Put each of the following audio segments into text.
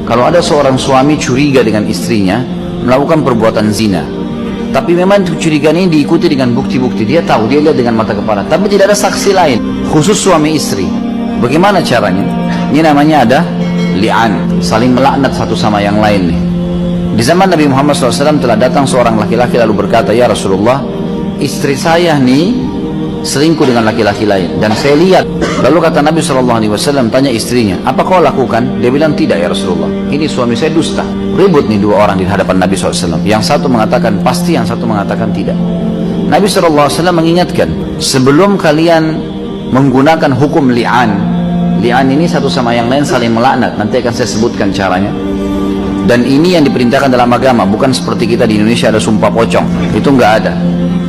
Kalau ada seorang suami curiga dengan istrinya melakukan perbuatan zina, tapi memang kecurigaan ini diikuti dengan bukti-bukti, dia tahu, dia lihat dengan mata kepala, tapi tidak ada saksi lain, khusus suami istri, bagaimana caranya? Ini namanya ada li'an, saling melaknat satu sama yang lain nih. Di zaman Nabi Muhammad SAW telah datang seorang laki-laki lalu berkata, "Ya Rasulullah, istri saya nih selingkuh dengan laki-laki lain dan saya lihat." Lalu kata Nabi SAW, tanya istrinya, "Apa kau lakukan?" Dia bilang, "Tidak ya Rasulullah, ini suami saya dusta." Ribut nih dua orang di hadapan Nabi SAW. Yang satu mengatakan pasti, yang satu mengatakan tidak. Nabi SAW mengingatkan, sebelum kalian menggunakan hukum li'an, li'an ini satu sama yang lain saling melaknat, nanti akan saya sebutkan caranya. Dan ini yang diperintahkan dalam agama, bukan seperti kita di Indonesia ada sumpah pocong, itu nggak ada.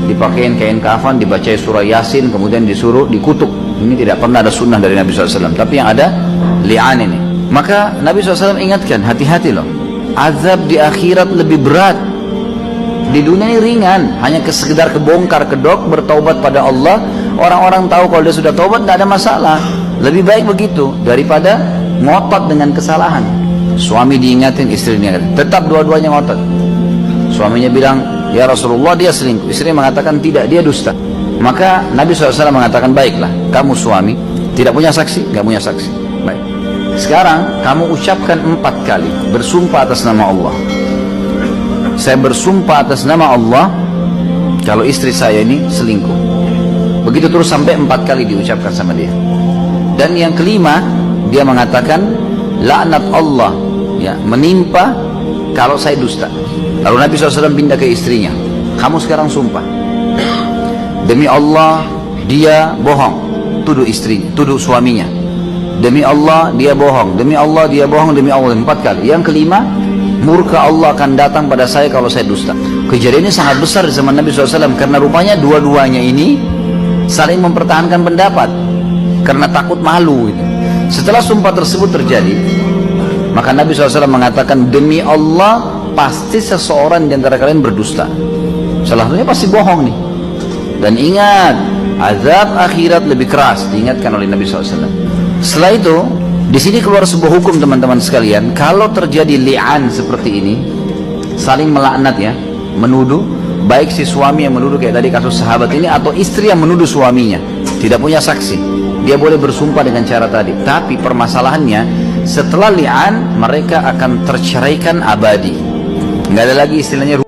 Dipakein kain kafan, dibacai surah Yasin, kemudian disuruh dikutuk. Ini tidak pernah ada sunnah dari Nabi SAW. Tapi yang ada li'an ini. Maka Nabi SAW ingatkan, hati-hati loh, azab di akhirat lebih berat. Di dunia ini ringan, hanya sekedar kebongkar kedok, bertaubat pada Allah. Orang-orang tahu kalau dia sudah taubat, tidak ada masalah. Lebih baik begitu daripada ngotot dengan kesalahan. Suami diingatin, istri diingatin, tetap dua-duanya ngotot. Suaminya bilang, "Ya Rasulullah, dia selingkuh." Istri mengatakan tidak, dia dusta. Maka Nabi SAW mengatakan, "Baiklah, kamu suami tidak punya saksi, nggak punya saksi. Baik. Sekarang kamu ucapkan 4 kali bersumpah atas nama Allah. Saya bersumpah atas nama Allah kalau istri saya ini selingkuh." Begitu terus sampai 4 kali diucapkan sama dia. Dan yang kelima, dia mengatakan, "Laknat Allah ya menimpa kalau saya dusta." Lalu Nabi SAW pindah ke istrinya, "Kamu sekarang sumpah, demi Allah dia bohong," tuduh istrinya, tuduh suaminya. "Demi Allah dia bohong, demi Allah dia bohong, demi Allah." 4 kali. Yang kelima, "Murka Allah akan datang pada saya kalau saya dusta." Kejadian ini sangat besar di zaman Nabi SAW, karena rupanya dua-duanya ini saling mempertahankan pendapat karena takut malu gitu. Setelah sumpah tersebut terjadi, maka Nabi SAW mengatakan, "Demi Allah pasti seseorang di antara kalian berdusta. Salah satunya pasti bohong nih. Dan ingat, azab akhirat lebih keras," diingatkan oleh Nabi SAW. Setelah itu, di sini keluar sebuah hukum teman-teman sekalian. Kalau terjadi li'an seperti ini, saling melaknat ya, menuduh, baik si suami yang menuduh kayak tadi kasus sahabat ini, atau istri yang menuduh suaminya, tidak punya saksi, dia boleh bersumpah dengan cara tadi. Tapi permasalahannya, setelah li'an mereka akan terceraikan abadi. Nggak ada lagi istilahnya